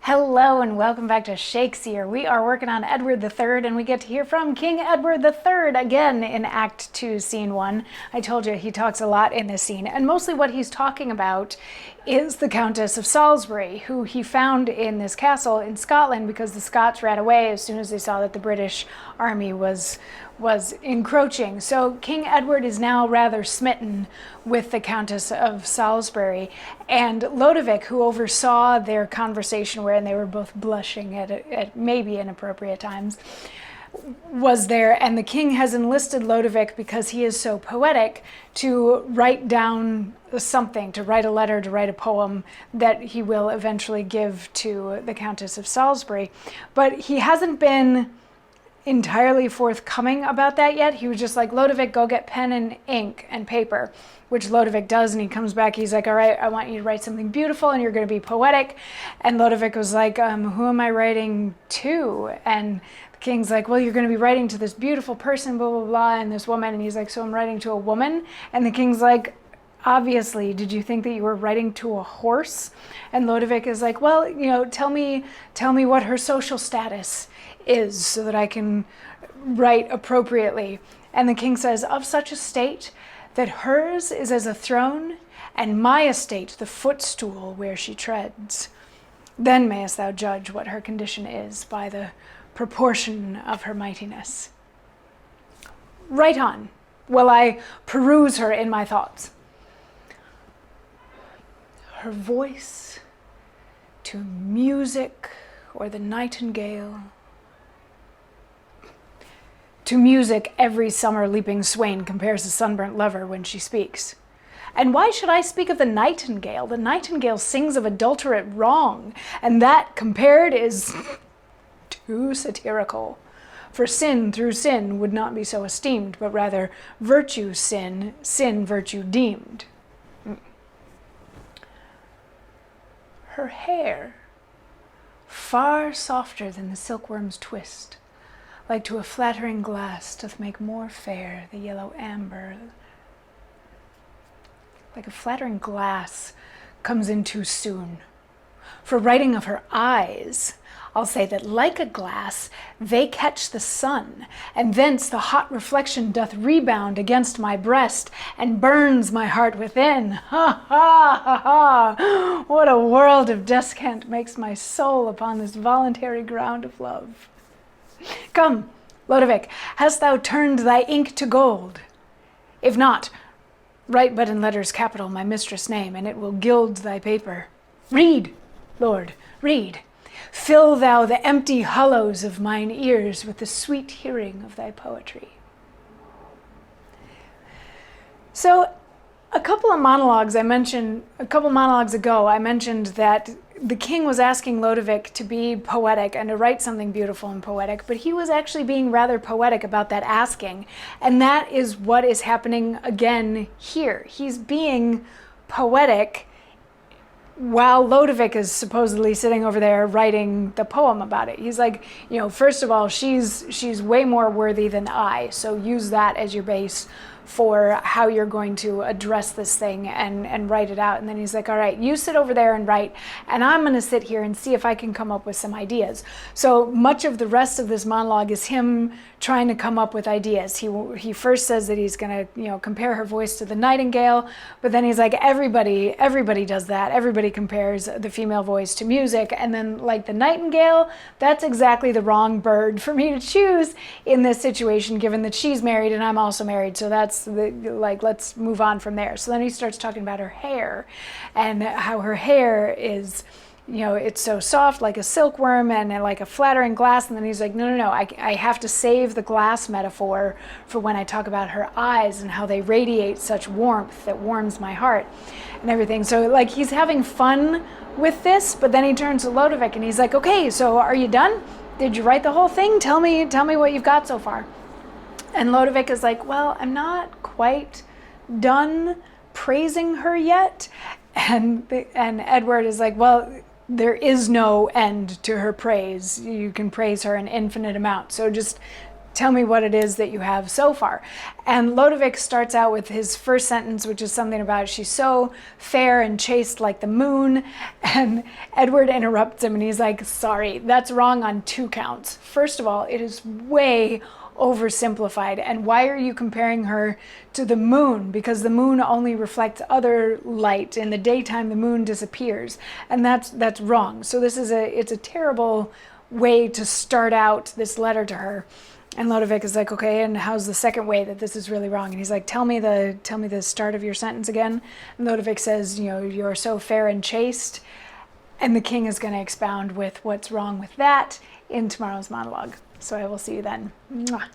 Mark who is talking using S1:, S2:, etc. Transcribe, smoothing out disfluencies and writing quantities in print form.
S1: Hello and welcome back to Shakesyear. We are working on Edward III and we get to hear from King Edward III again in Act 2, Scene 1. I told you he talks a lot in this scene, and mostly what he's talking about is the Countess of Salisbury, who he found in this castle in Scotland because the Scots ran away as soon as they saw that the British army was encroaching. So King Edward is now rather smitten with the Countess of Salisbury, and Lodovick, who oversaw their conversation wherein they were both blushing at maybe inappropriate times, was there, and the king has enlisted Lodovick because he is so poetic to write down something, to write a letter, to write a poem that he will eventually give to the Countess of Salisbury. But he hasn't been entirely forthcoming about that yet. He was just like, Lodovick, go get pen and ink and paper, which Lodovick does, and he comes back, he's like, all right, I want you to write something beautiful and you're going to be poetic. And Lodovick was like, who am I writing to? And the king's like, well, you're going to be writing to this beautiful person, blah, blah, blah, and this woman. And he's like, so I'm writing to a woman? And the king's like, obviously, did you think that you were writing to a horse? And Lodovick is like, well, tell me what her social status is so that I can write appropriately. And the king says, of such a state that hers is as a throne, and my estate the footstool where she treads. Then mayest thou judge what her condition is by the proportion of her mightiness. Write on, while I peruse her in my thoughts. Her voice to music or the nightingale. To music every summer leaping swain compares a sunburnt lover when she speaks. And why should I speak of the nightingale? The nightingale sings of adulterate wrong, and that compared is too satirical. For sin through sin would not be so esteemed, but rather virtue sin, sin virtue deemed. Her hair, far softer than the silkworm's twist, like to a flattering glass doth make more fair the yellow amber. Like a flattering glass comes in too soon. For writing of her eyes, I'll say that like a glass, they catch the sun, and thence the hot reflection doth rebound against my breast, and burns my heart within. Ha, ha, ha, ha! What a world of descant makes my soul upon this voluntary ground of love. Come, Lodovick, hast thou turned thy ink to gold? If not, write but in letters capital my mistress' name, and it will gild thy paper. Read, Lord, read. Fill thou the empty hollows of mine ears with the sweet hearing of thy poetry. So, a couple of monologues ago, I mentioned that the king was asking Lodovick to be poetic and to write something beautiful and poetic, but he was actually being rather poetic about that asking. And that is what is happening again here. He's being poetic while Lodovick is supposedly sitting over there writing the poem about it. He's like, first of all, she's way more worthy than I, so use that as your base for how you're going to address this thing and write it out. And then he's like, all right, you sit over there and write, and I'm going to sit here and see if I can come up with some ideas. So much of the rest of this monologue is him trying to come up with ideas. He first says that he's going to compare her voice to the nightingale, but then he's like, everybody does that. Everybody compares the female voice to music, and then like the nightingale, that's exactly the wrong bird for me to choose in this situation, given that she's married and I'm also married. So that's let's move on from there. So then he starts talking about her hair and how her hair is, it's so soft like a silkworm and like a flattering glass. And then he's like, no, I have to save the glass metaphor for when I talk about her eyes and how they radiate such warmth that warms my heart and everything. So like he's having fun with this, but then he turns to Lodovick and he's like, okay, so are you done? Did you write the whole thing? Tell me what you've got so far. And Lodovick is like, well, I'm not quite done praising her yet. And Edward is like, well, there is no end to her praise. You can praise her an infinite amount. So just tell me what it is that you have so far. And Lodovick starts out with his first sentence, which is something about she's so fair and chaste like the moon. And Edward interrupts him and he's like, sorry, that's wrong on 2 counts. First of all, it is way oversimplified. And why are you comparing her to the moon? Because the moon only reflects other light. In the daytime, the moon disappears. And that's wrong. So it's a terrible way to start out this letter to her. And Lodovick is like, okay, and how's the second way that this is really wrong? And he's like, tell me the start of your sentence again. And Lodovick says, you're so fair and chaste. And the king is going to expound with what's wrong with that in tomorrow's monologue. So I will see you then. Mwah.